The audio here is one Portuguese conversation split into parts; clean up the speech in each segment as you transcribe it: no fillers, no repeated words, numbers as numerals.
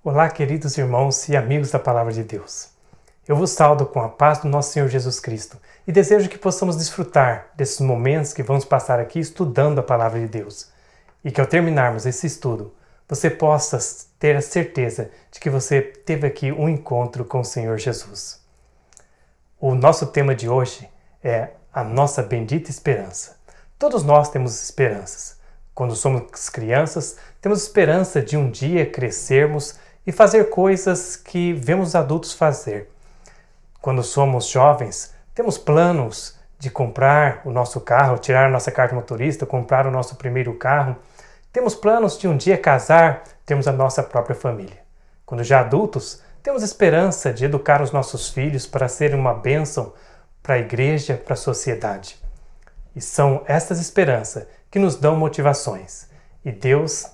Olá, queridos irmãos e amigos da Palavra de Deus. Eu vos saúdo com a paz do nosso Senhor Jesus Cristo e desejo que possamos desfrutar desses momentos que vamos passar aqui estudando a Palavra de Deus e que ao terminarmos esse estudo, você possa ter a certeza de que você teve aqui um encontro com o Senhor Jesus. O nosso tema de hoje é a nossa bendita esperança. Todos nós temos esperanças. Quando somos crianças, temos esperança de um dia crescermos e fazer coisas que vemos adultos fazer. Quando somos jovens, temos planos de comprar o nosso carro, tirar a nossa carta motorista, comprar o nosso primeiro carro. Temos planos de um dia casar, termos a nossa própria família. Quando já adultos, temos esperança de educar os nossos filhos para serem uma bênção para a igreja, para a sociedade. E são estas esperanças que nos dão motivações. E Deus,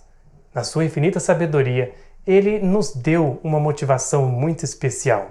na sua infinita sabedoria, Ele nos deu uma motivação muito especial.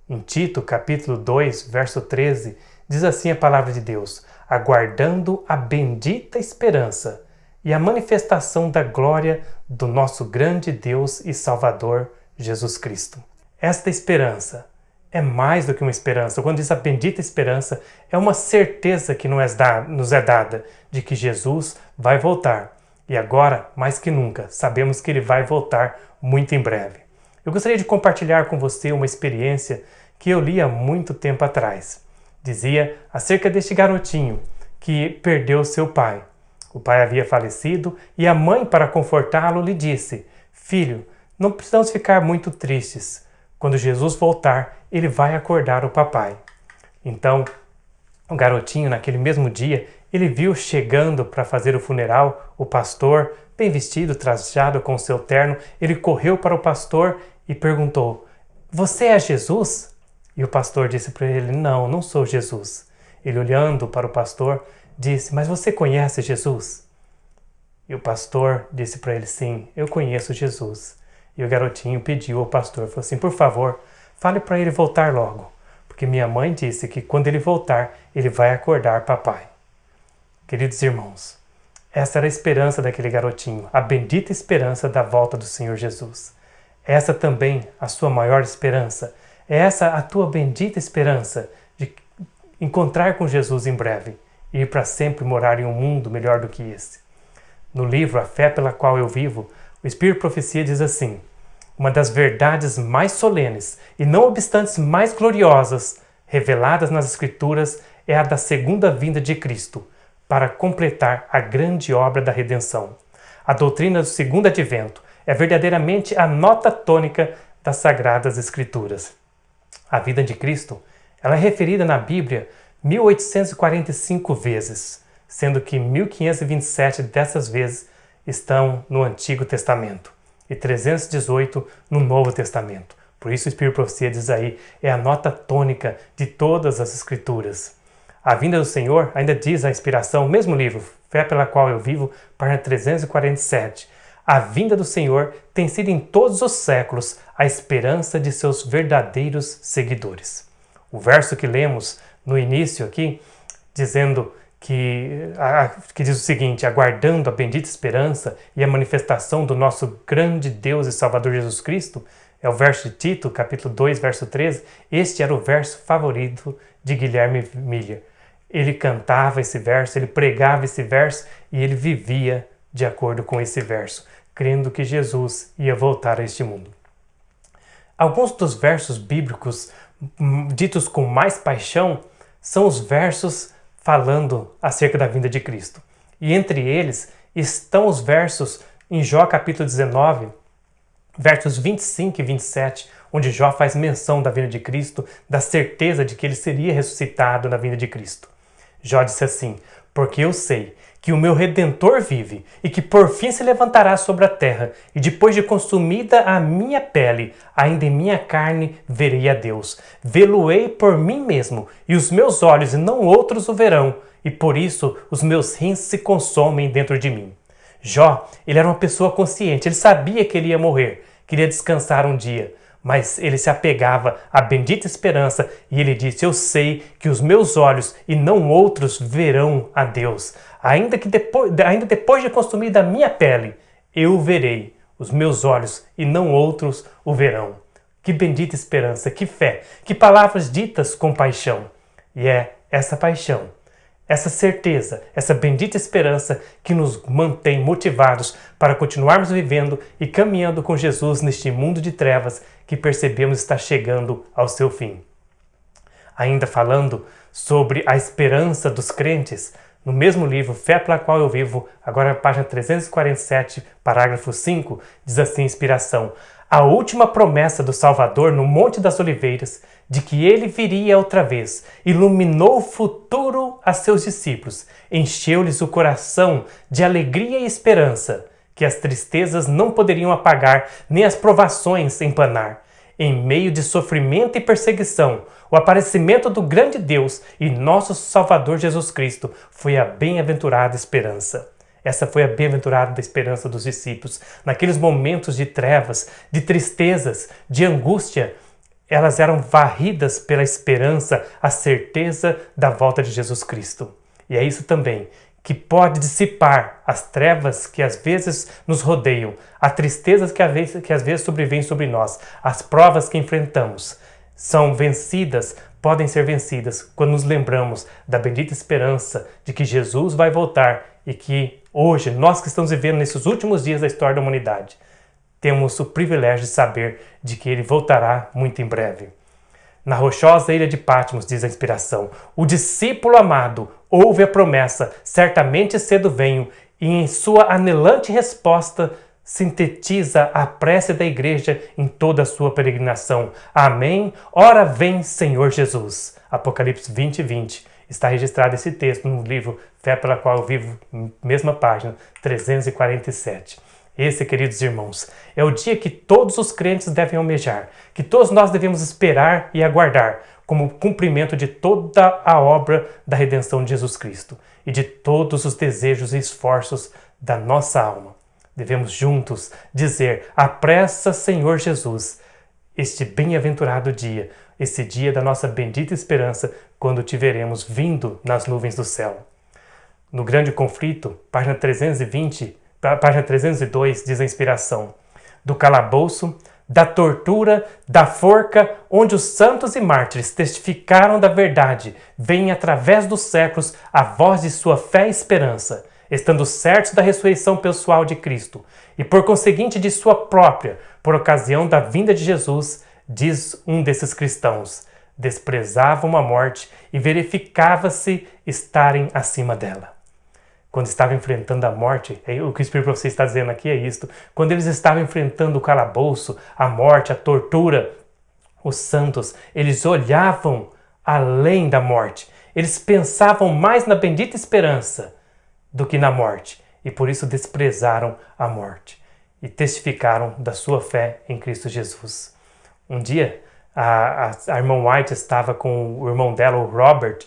Em Tito, capítulo 2, verso 13, diz assim a palavra de Deus: aguardando a bendita esperança e a manifestação da glória do nosso grande Deus e Salvador, Jesus Cristo. Esta esperança é mais do que uma esperança. Quando diz a bendita esperança, é uma certeza que nos é dada de que Jesus vai voltar. E agora, mais que nunca, sabemos que Ele vai voltar muito em breve. Eu gostaria de compartilhar com você uma experiência que eu li há muito tempo atrás. Dizia acerca deste garotinho que perdeu seu pai. O pai havia falecido e a mãe, para confortá-lo, lhe disse: filho, não precisamos ficar muito tristes. Quando Jesus voltar, ele vai acordar o papai. Então, o garotinho, naquele mesmo dia, ele viu chegando para fazer o funeral o pastor, bem vestido, trajado com seu terno. Ele correu para o pastor e perguntou: você é Jesus? E o pastor disse para ele: não sou Jesus. Ele, olhando para o pastor, disse: mas você conhece Jesus? E o pastor disse para ele: sim, eu conheço Jesus. E o garotinho pediu ao pastor, falou assim: por favor, fale para ele voltar logo, porque minha mãe disse que quando ele voltar, ele vai acordar papai. Queridos irmãos, essa era a esperança daquele garotinho, a bendita esperança da volta do Senhor Jesus. Essa também a sua maior esperança. É essa a tua bendita esperança de encontrar com Jesus em breve e ir para sempre morar em um mundo melhor do que esse. No livro A Fé pela Qual Eu Vivo, o Espírito Profecia diz assim: uma das verdades mais solenes e não obstantes mais gloriosas reveladas nas Escrituras é a da segunda vinda de Cristo, para completar a grande obra da redenção. A doutrina do segundo advento é verdadeiramente a nota tônica das Sagradas Escrituras. A vida de Cristo, ela é referida na Bíblia 1845 vezes, sendo que 1527 dessas vezes estão no Antigo Testamento e 318 no Novo Testamento. Por isso o Espírito Profecia diz aí, é a nota tônica de todas as Escrituras. A vinda do Senhor, ainda diz a inspiração, o mesmo livro, Fé pela Qual Eu Vivo, página 347. A vinda do Senhor tem sido em todos os séculos a esperança de seus verdadeiros seguidores. O verso que lemos no início aqui, dizendo que diz o seguinte: aguardando a bendita esperança e a manifestação do nosso grande Deus e Salvador Jesus Cristo, é o verso de Tito, capítulo 2, verso 13. Este era o verso favorito de Guilherme Miller. Ele cantava esse verso, ele pregava esse verso e ele vivia de acordo com esse verso, crendo que Jesus ia voltar a este mundo. Alguns dos versos bíblicos ditos com mais paixão são os versos falando acerca da vinda de Cristo. E entre eles estão os versos em Jó capítulo 19, versos 25 e 27, onde Jó faz menção da vinda de Cristo, da certeza de que ele seria ressuscitado na vinda de Cristo. Jó disse assim: porque eu sei que o meu Redentor vive e que por fim se levantará sobre a terra, e depois de consumida a minha pele, ainda em minha carne verei a Deus. Vê-lo-ei por mim mesmo, e os meus olhos e não outros o verão, e por isso os meus rins se consomem dentro de mim. Jó, ele era uma pessoa consciente, ele sabia que ele ia morrer, queria descansar um dia, mas ele se apegava à bendita esperança e ele disse: eu sei que os meus olhos e não outros verão a Deus. Ainda depois de consumir da minha pele, eu verei os meus olhos e não outros o verão. Que bendita esperança, que fé, que palavras ditas com paixão. E é essa paixão, essa certeza, essa bendita esperança que nos mantém motivados para continuarmos vivendo e caminhando com Jesus neste mundo de trevas que percebemos estar chegando ao seu fim. Ainda falando sobre a esperança dos crentes, no mesmo livro Fé pela Qual Eu Vivo, agora na página 347, parágrafo 5, diz assim a inspiração: a última promessa do Salvador no Monte das Oliveiras, de que ele viria outra vez, iluminou o futuro a seus discípulos, encheu-lhes o coração de alegria e esperança, que as tristezas não poderiam apagar, nem as provações empanar. Em meio de sofrimento e perseguição, o aparecimento do grande Deus e nosso Salvador Jesus Cristo foi a bem-aventurada esperança. Essa foi a bem-aventurada esperança dos discípulos. Naqueles momentos de trevas, de tristezas, de angústia, elas eram varridas pela esperança, a certeza da volta de Jesus Cristo. E é isso também que pode dissipar as trevas que às vezes nos rodeiam, as tristezas que às vezes sobrevêm sobre nós, as provas que enfrentamos. São vencidas, podem ser vencidas quando nos lembramos da bendita esperança de que Jesus vai voltar e que hoje, nós que estamos vivendo nesses últimos dias da história da humanidade, temos o privilégio de saber de que ele voltará muito em breve. Na rochosa ilha de Patmos, diz a inspiração, o discípulo amado ouve a promessa, certamente cedo venho, e em sua anelante resposta sintetiza a prece da igreja em toda a sua peregrinação. Amém. Ora vem, Senhor Jesus. Apocalipse 20, 20. Está registrado esse texto no livro Fé pela Qual Eu Vivo, mesma página, 347. Esse, queridos irmãos, é o dia que todos os crentes devem almejar, que todos nós devemos esperar e aguardar, como cumprimento de toda a obra da redenção de Jesus Cristo e de todos os desejos e esforços da nossa alma. Devemos juntos dizer: apressa, Senhor Jesus, este bem-aventurado dia, esse dia da nossa bendita esperança, quando te veremos vindo nas nuvens do céu. No Grande Conflito, página 320, página 302, diz a inspiração: do calabouço, da tortura, da forca, onde os santos e mártires testificaram da verdade, vem através dos séculos a voz de sua fé e esperança, estando certos da ressurreição pessoal de Cristo, e por conseguinte de sua própria, por ocasião da vinda de Jesus, diz um desses cristãos, desprezavam a morte e verificava-se estarem acima dela. Quando estavam enfrentando a morte, o que o Espírito Profecia está dizendo aqui é isto: quando eles estavam enfrentando o calabouço, a morte, a tortura, os santos, eles olhavam além da morte. Eles pensavam mais na bendita esperança do que na morte, e por isso desprezaram a morte e testificaram da sua fé em Cristo Jesus. Um dia, a irmã White estava com o irmão dela, o Robert.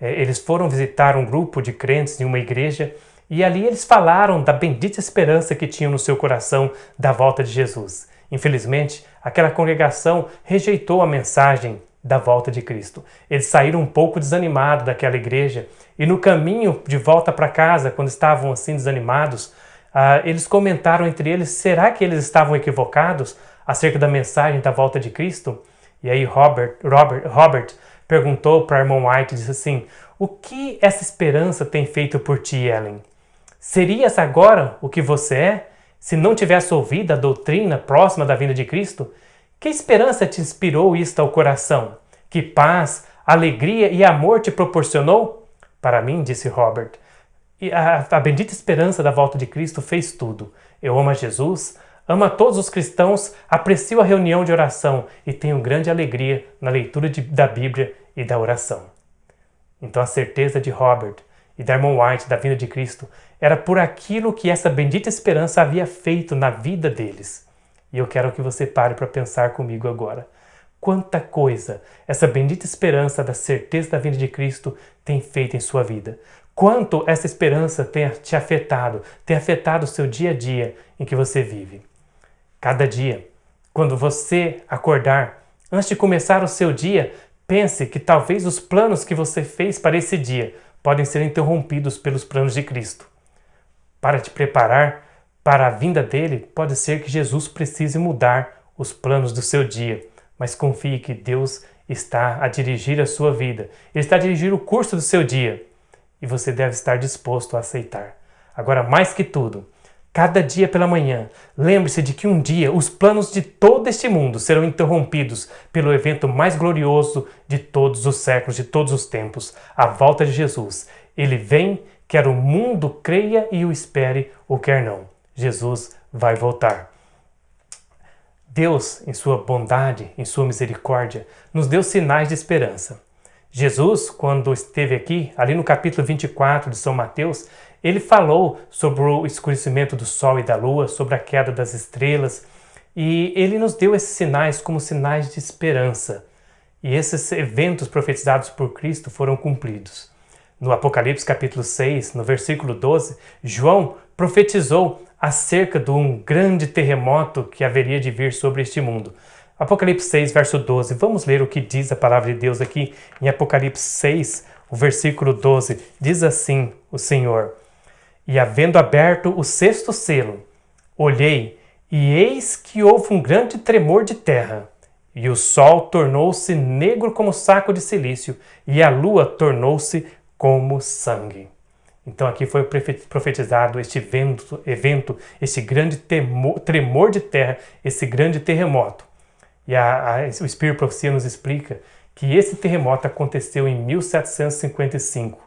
Eles foram visitar um grupo de crentes em uma igreja e ali eles falaram da bendita esperança que tinham no seu coração da volta de Jesus. Infelizmente, aquela congregação rejeitou a mensagem da volta de Cristo. Eles saíram um pouco desanimados daquela igreja e no caminho de volta para casa, quando estavam assim desanimados, eles comentaram entre eles: será que eles estavam equivocados acerca da mensagem da volta de Cristo? E aí Robert perguntou para a irmã White e disse assim: o que essa esperança tem feito por ti, Ellen? Serias agora o que você é, se não tivesse ouvido a doutrina próxima da vinda de Cristo? Que esperança te inspirou isto ao coração? Que paz, alegria e amor te proporcionou? Para mim, disse Robert, a bendita esperança da volta de Cristo fez tudo. Eu amo a Jesus, amo a todos os cristãos, aprecio a reunião de oração e tenho grande alegria na leitura da Bíblia e da oração. Então a certeza de Robert e da irmã White da vinda de Cristo era por aquilo que essa bendita esperança havia feito na vida deles. E eu quero que você pare para pensar comigo agora. Quanta coisa essa bendita esperança da certeza da vinda de Cristo tem feito em sua vida. Quanto essa esperança tem te afetado, tem afetado o seu dia a dia em que você vive. Cada dia, quando você acordar, antes de começar o seu dia, pense que talvez os planos que você fez para esse dia podem ser interrompidos pelos planos de Cristo, para te preparar para a vinda dele, pode ser que Jesus precise mudar os planos do seu dia, mas confie que Deus está a dirigir a sua vida. Ele está a dirigir o curso do seu dia e você deve estar disposto a aceitar. Agora, mais que tudo, cada dia pela manhã, lembre-se de que um dia os planos de todo este mundo serão interrompidos pelo evento mais glorioso de todos os séculos, de todos os tempos, a volta de Jesus. Ele vem, quer o mundo creia e o espere ou quer não. Jesus vai voltar. Deus, em sua bondade, em sua misericórdia, nos deu sinais de esperança. Jesus, quando esteve aqui, ali no capítulo 24 de São Mateus, ele falou sobre o escurecimento do sol e da lua, sobre a queda das estrelas, e ele nos deu esses sinais como sinais de esperança. E esses eventos profetizados por Cristo foram cumpridos. No Apocalipse capítulo 6, no versículo 12, João profetizou acerca de um grande terremoto que haveria de vir sobre este mundo. Apocalipse 6, verso 12. Vamos ler o que diz a palavra de Deus aqui em Apocalipse 6, o versículo 12. Diz assim o Senhor: E havendo aberto o sexto selo, olhei, e eis que houve um grande tremor de terra, e o sol tornou-se negro como saco de cilício, e a lua tornou-se como sangue. Então aqui foi profetizado este evento, este grande tremor de terra, esse grande terremoto. E o Espírito de Profecia nos explica que esse terremoto aconteceu em 1755.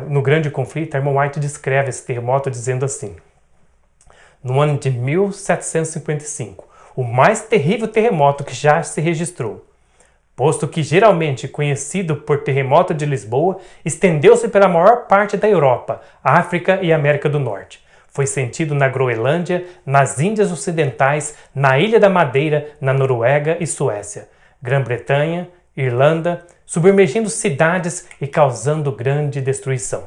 No Grande Conflito, a irmã White descreve esse terremoto dizendo assim: no ano de 1755, o mais terrível terremoto que já se registrou, posto que geralmente conhecido por terremoto de Lisboa, estendeu-se pela maior parte da Europa, África e América do Norte. Foi sentido na Groenlândia, nas Índias Ocidentais, na Ilha da Madeira, na Noruega e Suécia, Grã-Bretanha, Irlanda, submergindo cidades e causando grande destruição.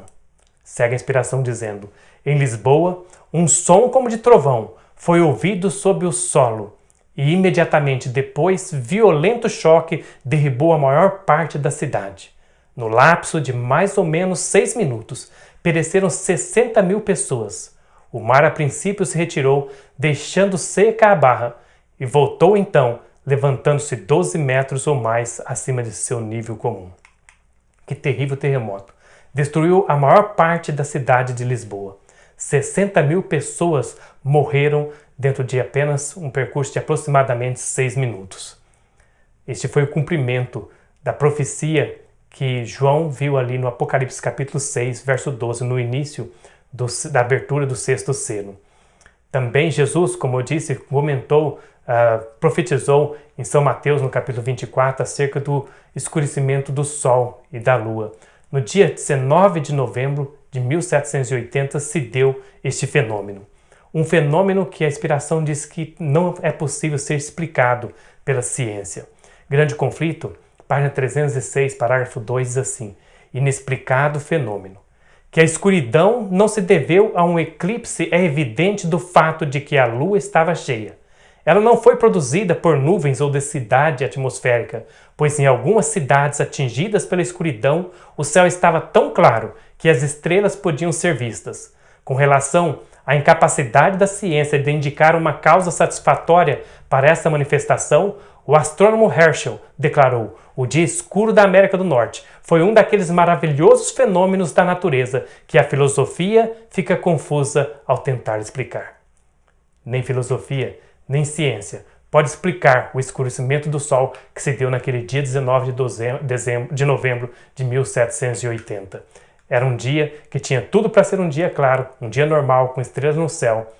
Segue a inspiração dizendo: em Lisboa, um som como de trovão foi ouvido sob o solo, e imediatamente depois, violento choque derribou a maior parte da cidade. No lapso de mais ou menos 6 minutos, pereceram 60.000 pessoas. O mar a princípio se retirou, deixando seca a barra, e voltou então, levantando-se 12 metros ou mais acima de seu nível comum. Que terrível terremoto! Destruiu a maior parte da cidade de Lisboa. 60.000 pessoas morreram dentro de apenas um percurso de aproximadamente 6 minutos. Este foi o cumprimento da profecia que João viu ali no Apocalipse capítulo 6, verso 12, no início da abertura do sexto selo. Também Jesus, como eu disse, profetizou em São Mateus, no capítulo 24, acerca do escurecimento do sol e da lua. No dia 19 de novembro de 1780 se deu este fenômeno. Um fenômeno que a inspiração diz que não é possível ser explicado pela ciência. Grande Conflito, página 306, parágrafo 2, diz assim: inexplicado fenômeno. Que a escuridão não se deveu a um eclipse é evidente do fato de que a lua estava cheia. Ela não foi produzida por nuvens ou densidade atmosférica, pois em algumas cidades atingidas pela escuridão, o céu estava tão claro que as estrelas podiam ser vistas. Com relação à incapacidade da ciência de indicar uma causa satisfatória para essa manifestação, o astrônomo Herschel declarou: o dia escuro da América do Norte foi um daqueles maravilhosos fenômenos da natureza que a filosofia fica confusa ao tentar explicar. Nem filosofia, nem ciência pode explicar o escurecimento do sol que se deu naquele dia 19 de novembro de 1780. Era um dia que tinha tudo para ser um dia claro, um dia normal, com estrelas no céu,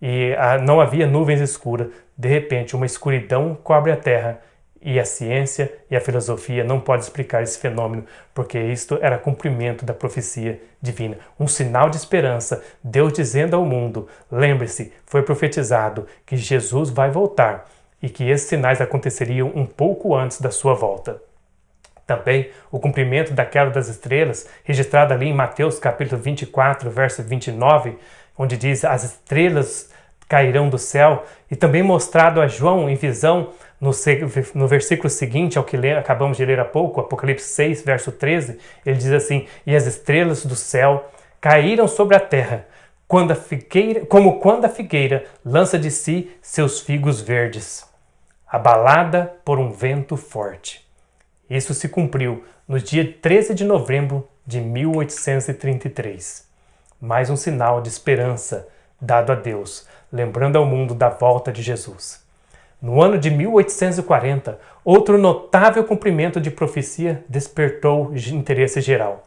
e não havia nuvens escuras. De repente, uma escuridão cobre a terra, e a ciência e a filosofia não podem explicar esse fenômeno, porque isto era cumprimento da profecia divina. Um sinal de esperança, Deus dizendo ao mundo: lembre-se, foi profetizado que Jesus vai voltar, e que esses sinais aconteceriam um pouco antes da sua volta. Também o cumprimento da queda das estrelas, registrado ali em Mateus capítulo 24, verso 29, onde diz: as estrelas cairão do céu, e também mostrado a João em visão no versículo seguinte ao que acabamos de ler há pouco, Apocalipse 6, verso 13, ele diz assim: e as estrelas do céu caíram sobre a terra, como quando a figueira lança de si seus figos verdes, abalada por um vento forte. Isso se cumpriu no dia 13 de novembro de 1833. Mais um sinal de esperança dado a Deus, lembrando ao mundo da volta de Jesus. No ano de 1840, outro notável cumprimento de profecia despertou interesse geral.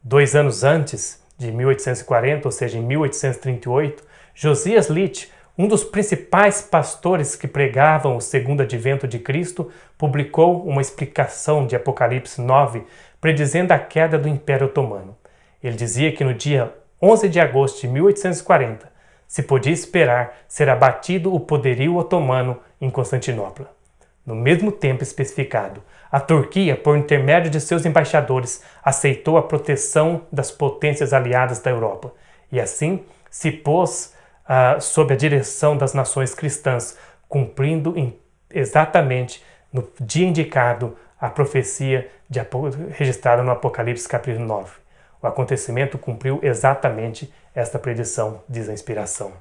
2 anos antes de 1840, ou seja, em 1838, Josias Litch, um dos principais pastores que pregavam o segundo advento de Cristo, publicou uma explicação de Apocalipse 9, predizendo a queda do Império Otomano. Ele dizia que no dia 11 de agosto de 1840, se podia esperar ser abatido o poderio otomano em Constantinopla. No mesmo tempo especificado, a Turquia, por intermédio de seus embaixadores, aceitou a proteção das potências aliadas da Europa e assim se pôs sob a direção das nações cristãs, cumprindo exatamente no dia indicado a profecia registrada no Apocalipse capítulo 9. O acontecimento cumpriu exatamente esta predição, diz a inspiração.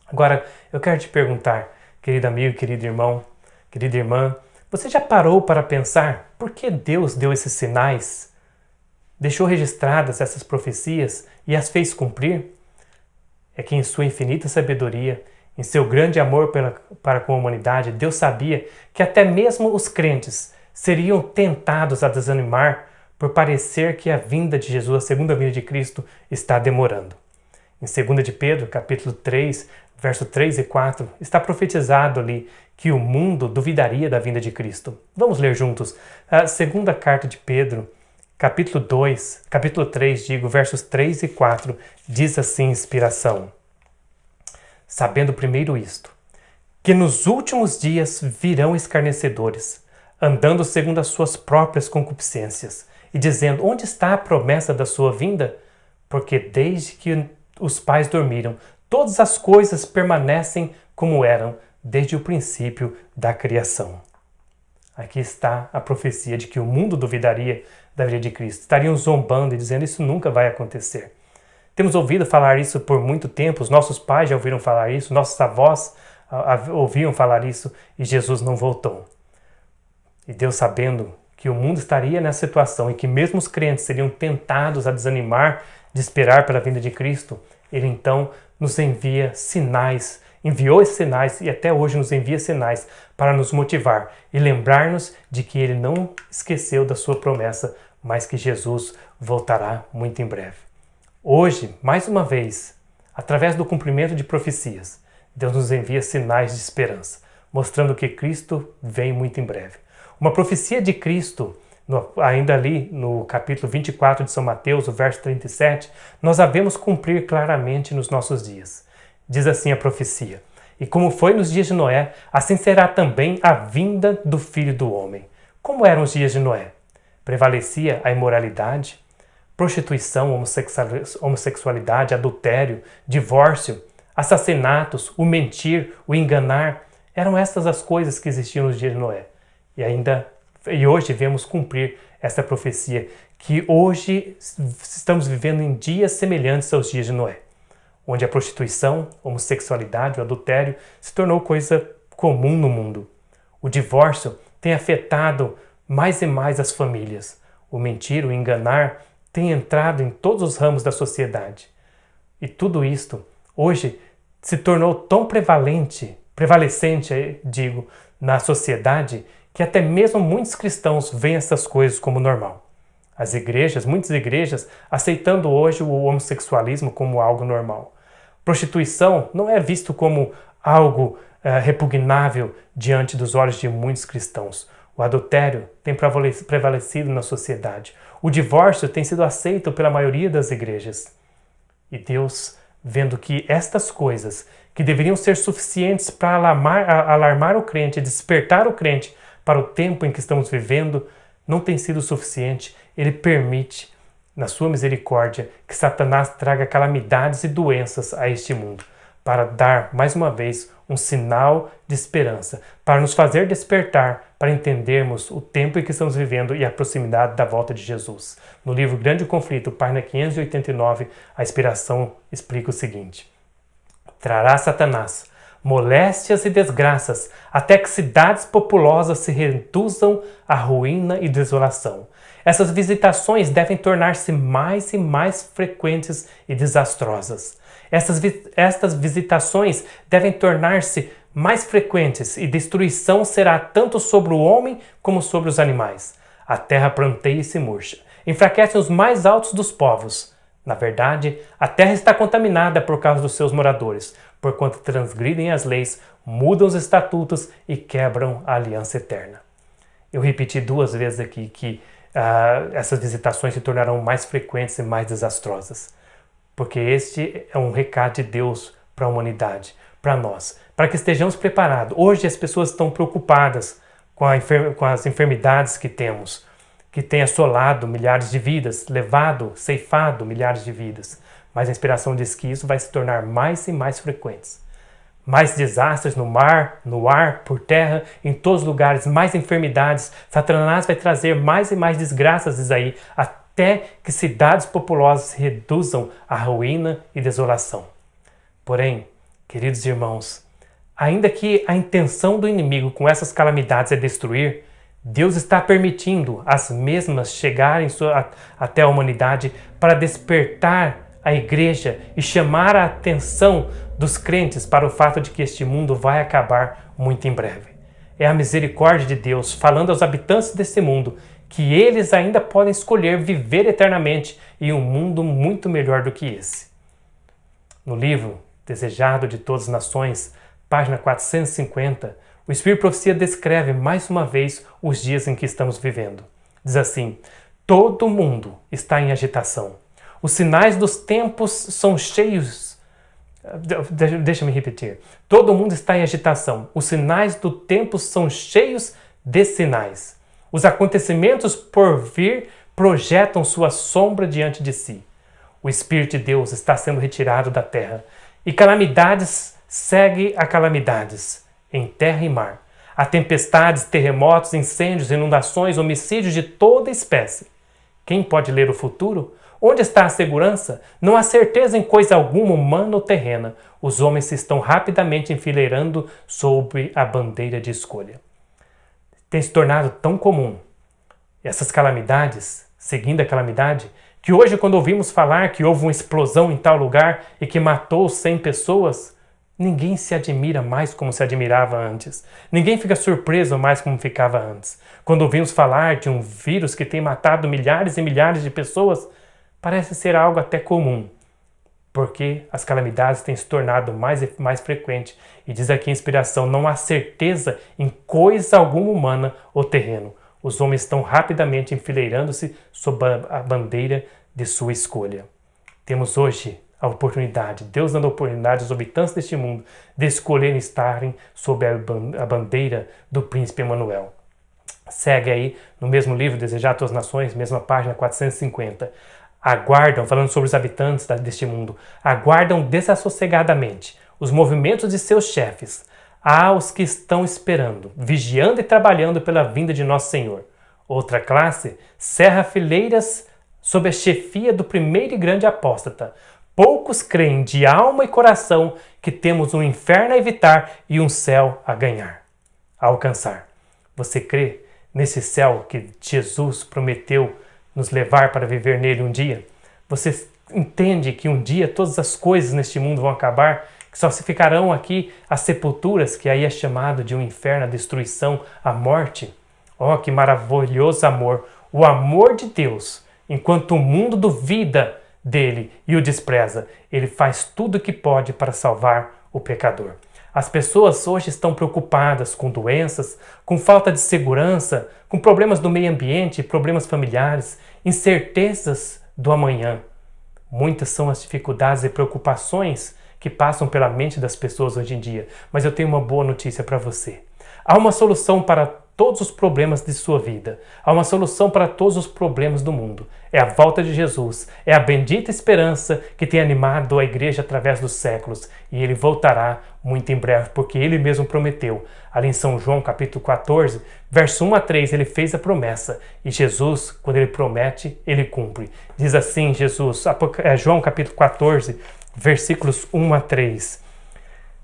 Agora, eu quero te perguntar, querido amigo, querido irmão, querida irmã, você já parou para pensar por que Deus deu esses sinais, deixou registradas essas profecias e as fez cumprir? É que em sua infinita sabedoria, em seu grande amor para com a humanidade, Deus sabia que até mesmo os crentes seriam tentados a desanimar por parecer que a vinda de Jesus, a segunda vinda de Cristo, está demorando. Em 2 de Pedro, capítulo 3, verso 3 e 4, está profetizado ali que o mundo duvidaria da vinda de Cristo. Vamos ler juntos. A segunda carta de Pedro, capítulo 3, versos 3 e 4, diz assim, inspiração: sabendo primeiro isto, que nos últimos dias virão escarnecedores, andando segundo as suas próprias concupiscências, e dizendo, onde está a promessa da sua vinda? Porque desde que os pais dormiram, todas as coisas permanecem como eram desde o princípio da criação. Aqui está a profecia de que o mundo duvidaria da vinda de Cristo. Estariam zombando e dizendo, isso nunca vai acontecer. Temos ouvido falar isso por muito tempo, os nossos pais já ouviram falar isso, nossos avós ouviam falar isso e Jesus não voltou. E Deus, sabendo que o mundo estaria nessa situação e que mesmo os crentes seriam tentados a desanimar de esperar pela vinda de Cristo, Ele então nos envia sinais, enviou esses sinais e até hoje nos envia sinais para nos motivar e lembrar-nos de que Ele não esqueceu da sua promessa, mas que Jesus voltará muito em breve. Hoje, mais uma vez, através do cumprimento de profecias, Deus nos envia sinais de esperança, mostrando que Cristo vem muito em breve. Uma profecia de Cristo, ainda ali no capítulo 24 de São Mateus, o verso 37, nós a vemos cumprir claramente nos nossos dias. Diz assim a profecia: e como foi nos dias de Noé, assim será também a vinda do Filho do Homem. Como eram os dias de Noé? Prevalecia a imoralidade, prostituição, homossexualidade, adultério, divórcio, assassinatos, o mentir, o enganar. Eram estas as coisas que existiam nos dias de Noé. E hoje vemos cumprir essa profecia, que hoje estamos vivendo em dias semelhantes aos dias de Noé, onde a prostituição, homossexualidade, o adultério se tornou coisa comum no mundo. O divórcio tem afetado mais e mais as famílias. O mentir, o enganar, tem entrado em todos os ramos da sociedade. E tudo isto, hoje, se tornou tão prevalecente, na sociedade, que até mesmo muitos cristãos veem essas coisas como normal. Muitas igrejas, aceitando hoje o homossexualismo como algo normal. Prostituição não é visto como algo repugnável diante dos olhos de muitos cristãos. O adultério tem prevalecido na sociedade. O divórcio tem sido aceito pela maioria das igrejas. E Deus, vendo que estas coisas, que deveriam ser suficientes para alarmar o crente, despertar o crente para o tempo em que estamos vivendo, não tem sido suficiente. Ele permite, na sua misericórdia, que Satanás traga calamidades e doenças a este mundo, para dar, mais uma vez, um sinal de esperança, para nos fazer despertar, para entendermos o tempo em que estamos vivendo e a proximidade da volta de Jesus. No livro Grande Conflito, página 589, a inspiração explica o seguinte: trará Satanás moléstias e desgraças, até que cidades populosas se reduzam à ruína e desolação. Essas visitações devem tornar-se mais e mais frequentes e desastrosas. Estas visitações devem tornar-se mais frequentes e destruição será tanto sobre o homem como sobre os animais. A terra pranteia e se murcha, enfraquecem os mais altos dos povos. Na verdade, a terra está contaminada por causa dos seus moradores, porquanto transgridem as leis, mudam os estatutos e quebram a aliança eterna. Eu repeti 2 vezes aqui que essas visitações se tornarão mais frequentes e mais desastrosas, porque este é um recado de Deus para a humanidade, para nós, para que estejamos preparados. Hoje as pessoas estão preocupadas com as enfermidades que temos, que tem assolado milhares de vidas, ceifado milhares de vidas. Mas a inspiração diz que isso vai se tornar mais e mais frequentes. Mais desastres no mar, no ar, por terra, em todos os lugares, mais enfermidades. Satanás vai trazer mais e mais desgraças, diz aí, até que cidades populosas se reduzam à ruína e desolação. Porém, queridos irmãos, ainda que a intenção do inimigo com essas calamidades é destruir, Deus está permitindo as mesmas chegarem até a humanidade para despertar a igreja e chamar a atenção dos crentes para o fato de que este mundo vai acabar muito em breve. É a misericórdia de Deus falando aos habitantes desse mundo que eles ainda podem escolher viver eternamente em um mundo muito melhor do que esse. No livro Desejado de Todas as Nações, página 450, o Espírito Profecia descreve mais uma vez os dias em que estamos vivendo. Diz assim: todo mundo está em agitação. Os sinais dos tempos são cheios. Deixa-me repetir. Todo mundo está em agitação. Os sinais do tempo são cheios de sinais. Os acontecimentos por vir projetam sua sombra diante de si. O Espírito de Deus está sendo retirado da terra. E calamidades seguem a calamidades, em terra e mar. Há tempestades, terremotos, incêndios, inundações, homicídios de toda espécie. Quem pode ler o futuro? Onde está a segurança? Não há certeza em coisa alguma humana ou terrena. Os homens se estão rapidamente enfileirando sob a bandeira de escolha. Tem se tornado tão comum essas calamidades, seguindo a calamidade, que hoje quando ouvimos falar que houve uma explosão em tal lugar e que matou 100 pessoas, ninguém se admira mais como se admirava antes. Ninguém fica surpreso mais como ficava antes. Quando ouvimos falar de um vírus que tem matado milhares e milhares de pessoas, parece ser algo até comum, porque as calamidades têm se tornado mais e mais frequentes. E diz aqui a inspiração: não há certeza em coisa alguma humana ou terreno. Os homens estão rapidamente enfileirando-se sob a bandeira de sua escolha. Temos hoje a oportunidade, Deus dando a oportunidade aos habitantes deste mundo de escolherem estarem sob a bandeira do príncipe Emanuel. Segue aí no mesmo livro, Desejado a Todas as Nações, mesma página 450. Aguardam, falando sobre os habitantes deste mundo, aguardam desassossegadamente os movimentos de seus chefes. Há os que estão esperando, vigiando e trabalhando pela vinda de nosso Senhor. Outra classe cerra fileiras sob a chefia do primeiro e grande apóstata. Poucos creem de alma e coração que temos um inferno a evitar e um céu a ganhar, a alcançar. Você crê nesse céu que Jesus prometeu nos levar para viver nele um dia? Você entende que um dia todas as coisas neste mundo vão acabar, que só se ficarão aqui as sepulturas, que aí é chamado de um inferno, a destruição, a morte? Oh, que maravilhoso amor! O amor de Deus, enquanto o mundo duvida dele e o despreza, ele faz tudo o que pode para salvar o pecador. As pessoas hoje estão preocupadas com doenças, com falta de segurança, com problemas do meio ambiente, problemas familiares, incertezas do amanhã. Muitas são as dificuldades e preocupações que passam pela mente das pessoas hoje em dia. Mas eu tenho uma boa notícia para você. Há uma solução para todos os problemas de sua vida. Há uma solução para todos os problemas do mundo. É a volta de Jesus. É a bendita esperança que tem animado a igreja através dos séculos. E ele voltará muito em breve, porque ele mesmo prometeu. Ali em São João, capítulo 14, verso 1 a 3, ele fez a promessa. E Jesus, quando ele promete, ele cumpre. Diz assim Jesus, João capítulo 14, versículos 1 a 3.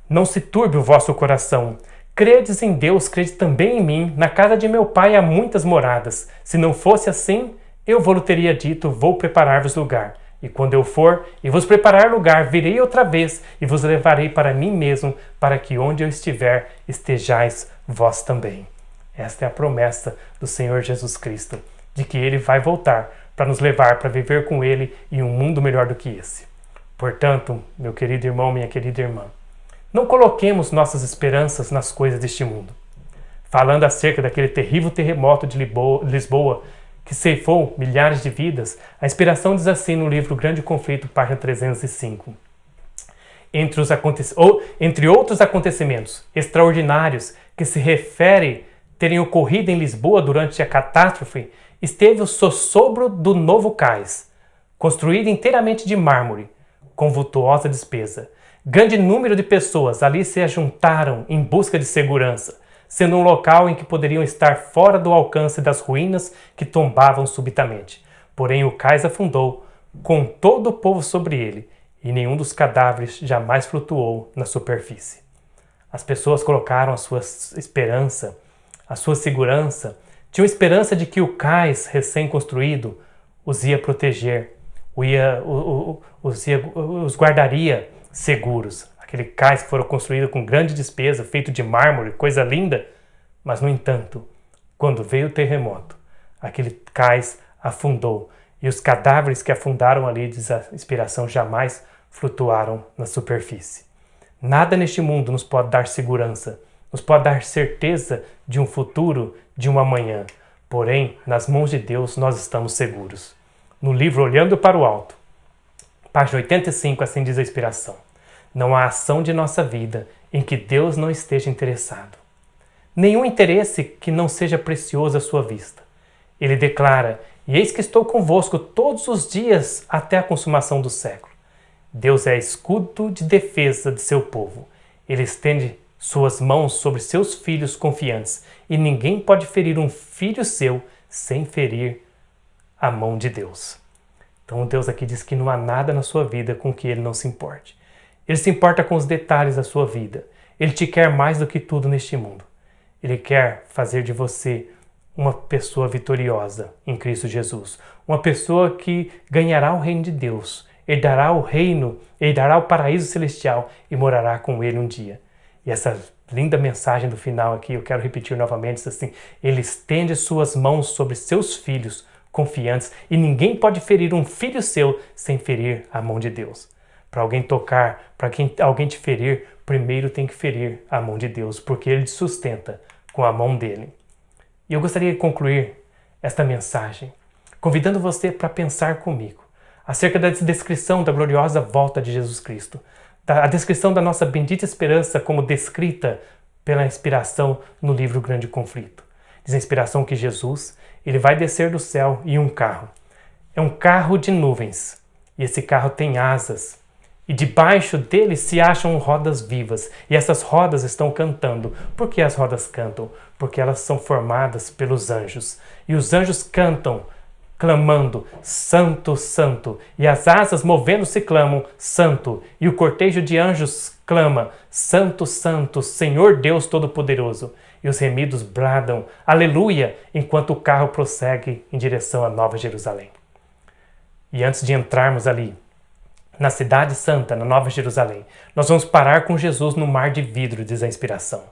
Não se turbe o vosso coração. Credes em Deus, crede também em mim. Na casa de meu pai há muitas moradas. Se não fosse assim, eu vou-lhe teria dito, vou preparar-vos lugar. E quando eu for e vos preparar lugar, virei outra vez e vos levarei para mim mesmo, para que onde eu estiver, estejais vós também. Esta é a promessa do Senhor Jesus Cristo, de que Ele vai voltar para nos levar para viver com Ele em um mundo melhor do que esse. Portanto, meu querido irmão, minha querida irmã, não coloquemos nossas esperanças nas coisas deste mundo. Falando acerca daquele terrível terremoto de Lisboa, que ceifou milhares de vidas, a inspiração diz assim no livro Grande Conflito, página 305. Entre outros acontecimentos extraordinários que se refere terem ocorrido em Lisboa durante a catástrofe, esteve o sossobro do novo cais, construído inteiramente de mármore, com vultuosa despesa. Grande número de pessoas ali se ajuntaram em busca de segurança, sendo um local em que poderiam estar fora do alcance das ruínas que tombavam subitamente. Porém o cais afundou, com todo o povo sobre ele, e nenhum dos cadáveres jamais flutuou na superfície. As pessoas colocaram a sua esperança, a sua segurança, tinham esperança de que o cais recém-construído os ia proteger, os guardaria seguros. Aquele cais que foram construído com grande despesa, feito de mármore, coisa linda. Mas, no entanto, quando veio o terremoto, aquele cais afundou. E os cadáveres que afundaram ali, diz a inspiração, jamais flutuaram na superfície. Nada neste mundo nos pode dar segurança, nos pode dar certeza de um futuro, de um amanhã. Porém, nas mãos de Deus nós estamos seguros. No livro Olhando para o Alto, página 85, assim diz a inspiração. Não há ação de nossa vida em que Deus não esteja interessado. Nenhum interesse que não seja precioso à sua vista. Ele declara, e eis que estou convosco todos os dias até a consumação do século. Deus é escudo de defesa de seu povo. Ele estende suas mãos sobre seus filhos confiantes, e ninguém pode ferir um filho seu sem ferir a mão de Deus. Então Deus aqui diz que não há nada na sua vida com que Ele não se importe. Ele se importa com os detalhes da sua vida. Ele te quer mais do que tudo neste mundo. Ele quer fazer de você uma pessoa vitoriosa em Cristo Jesus. Uma pessoa que ganhará o reino de Deus, herdará o reino, herdará o paraíso celestial e morará com Ele um dia. E essa linda mensagem do final aqui, eu quero repetir novamente, diz assim, Ele estende suas mãos sobre seus filhos confiantes e ninguém pode ferir um filho seu sem ferir a mão de Deus. Para alguém tocar, para alguém te ferir, primeiro tem que ferir a mão de Deus, porque Ele te sustenta com a mão dele. E eu gostaria de concluir esta mensagem, convidando você para pensar comigo acerca da descrição da gloriosa volta de Jesus Cristo, a descrição da nossa bendita esperança como descrita pela inspiração no livro Grande Conflito. Diz a inspiração que Jesus, ele vai descer do céu em um carro. É um carro de nuvens, e esse carro tem asas. E debaixo dele se acham rodas vivas. E essas rodas estão cantando. Por que as rodas cantam? Porque elas são formadas pelos anjos. E os anjos cantam, clamando, Santo, Santo. E as asas movendo-se clamam, Santo. E o cortejo de anjos clama, Santo, Santo, Senhor Deus Todo-Poderoso. E os remidos bradam, Aleluia, enquanto o carro prossegue em direção à Nova Jerusalém. E antes de entrarmos ali, na Cidade Santa, na Nova Jerusalém, nós vamos parar com Jesus no mar de vidro, diz a inspiração.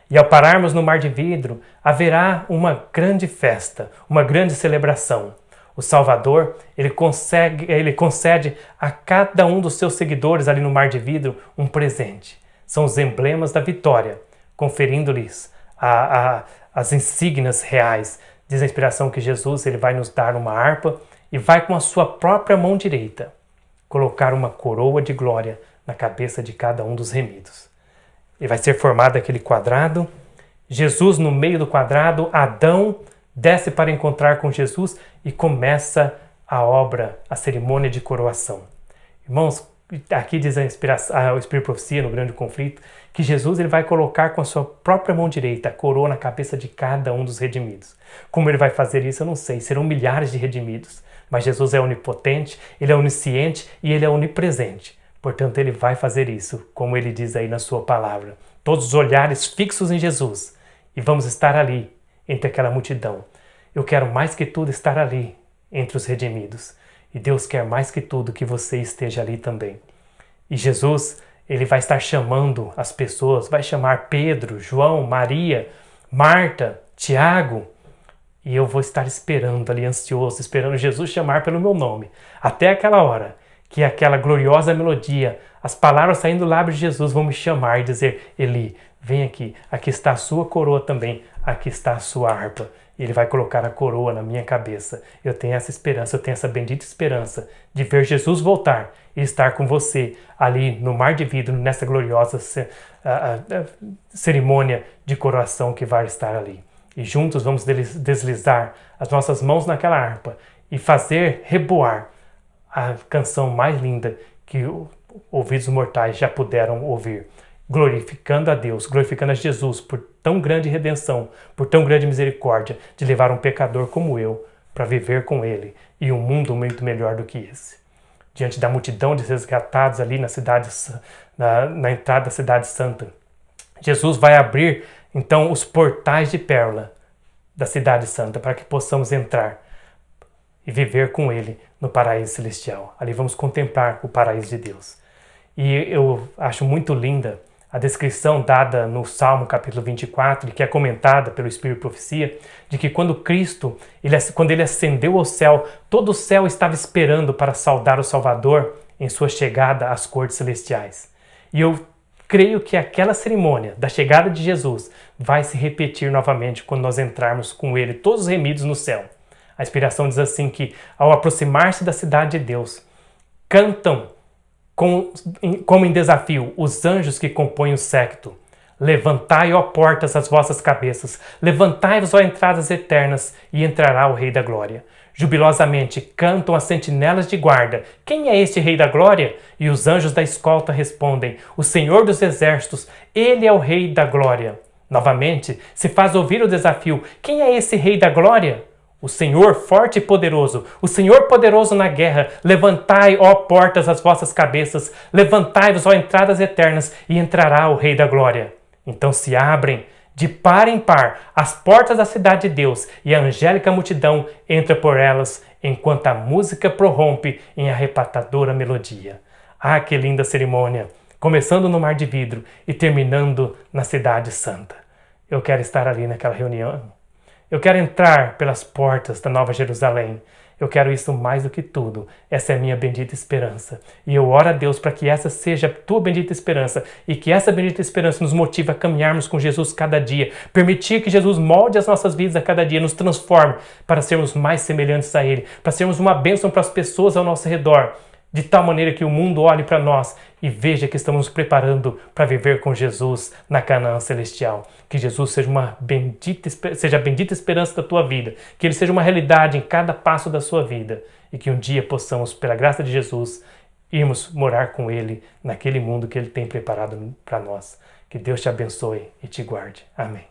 E ao pararmos no mar de vidro, haverá uma grande festa, uma grande celebração. O Salvador, ele concede a cada um dos seus seguidores ali no mar de vidro um presente. São os emblemas da vitória, conferindo-lhes as insígnias reais. Diz a inspiração que Jesus ele vai nos dar uma harpa e vai com a sua própria mão direita colocar uma coroa de glória na cabeça de cada um dos remidos. E vai ser formado aquele quadrado Jesus no meio do quadrado, Adão desce para encontrar com Jesus e começa a obra, a cerimônia de coroação. Irmãos, aqui diz o Espírito Profecia, no grande conflito, que Jesus ele vai colocar com a sua própria mão direita a coroa na cabeça de cada um dos redimidos. Como ele vai fazer isso, eu não sei. Serão milhares de redimidos. Mas Jesus é onipotente, ele é onisciente e ele é onipresente. Portanto, ele vai fazer isso, como ele diz aí na sua palavra. Todos os olhares fixos em Jesus. E vamos estar ali, entre aquela multidão. Eu quero mais que tudo estar ali, entre os redimidos. E Deus quer mais que tudo que você esteja ali também. E Jesus, ele vai estar chamando as pessoas, vai chamar Pedro, João, Maria, Marta, Tiago. E eu vou estar esperando ali, ansioso, esperando Jesus chamar pelo meu nome. Até aquela hora que aquela gloriosa melodia, as palavras saindo do lábio de Jesus vão me chamar e dizer: Eli, vem aqui, aqui está a sua coroa também, aqui está a sua harpa. E ele vai colocar a coroa na minha cabeça. Eu tenho essa esperança, eu tenho essa bendita esperança de ver Jesus voltar e estar com você ali no mar de vidro, nessa gloriosa cerimônia de coroação que vai estar ali. E juntos vamos deslizar as nossas mãos naquela harpa e fazer reboar a canção mais linda que ouvidos mortais já puderam ouvir. Glorificando a Deus, glorificando a Jesus por tão grande redenção, por tão grande misericórdia de levar um pecador como eu para viver com Ele e um mundo muito melhor do que esse. Diante da multidão de resgatados ali na entrada da cidade santa, Jesus vai abrir então os portais de pérola da cidade santa para que possamos entrar e viver com Ele no paraíso celestial. Ali vamos contemplar o paraíso de Deus. E eu acho muito linda a descrição dada no Salmo capítulo 24, que é comentada pelo Espírito Profecia, de que quando Cristo, quando ele ascendeu ao céu, todo o céu estava esperando para saudar o Salvador em sua chegada às cortes celestiais. E eu creio que aquela cerimônia da chegada de Jesus vai se repetir novamente quando nós entrarmos com Ele, todos remidos no céu. A inspiração diz assim que, ao aproximar-se da cidade de Deus, cantam como em desafio os anjos que compõem o séquito. Levantai, ó portas, as vossas cabeças, levantai-vos, ó entradas eternas, e entrará o Rei da Glória. Jubilosamente cantam as sentinelas de guarda: quem é este Rei da Glória? E os anjos da escolta respondem: o Senhor dos Exércitos, ele é o Rei da Glória. Novamente se faz ouvir o desafio: quem é esse Rei da Glória? O Senhor forte e poderoso, o Senhor poderoso na guerra. Levantai, ó portas, as vossas cabeças, levantai-vos, ó entradas eternas, e entrará o Rei da Glória. Então se abrem, de par em par, as portas da cidade de Deus, e a angélica multidão entra por elas, enquanto a música prorrompe em arrebatadora melodia. Ah, que linda cerimônia! Começando no mar de vidro e terminando na cidade santa. Eu quero estar ali naquela reunião. Eu quero entrar pelas portas da Nova Jerusalém. Eu quero isso mais do que tudo. Essa é a minha bendita esperança. E eu oro a Deus para que essa seja a tua bendita esperança e que essa bendita esperança nos motive a caminharmos com Jesus cada dia. Permitir que Jesus molde as nossas vidas a cada dia, nos transforme para sermos mais semelhantes a Ele, para sermos uma bênção para as pessoas ao nosso redor, de tal maneira que o mundo olhe para nós e veja que estamos nos preparando para viver com Jesus na Canaã celestial. Que Jesus seja a bendita esperança da tua vida, que Ele seja uma realidade em cada passo da sua vida e que um dia possamos, pela graça de Jesus, irmos morar com Ele naquele mundo que Ele tem preparado para nós. Que Deus te abençoe e te guarde. Amém.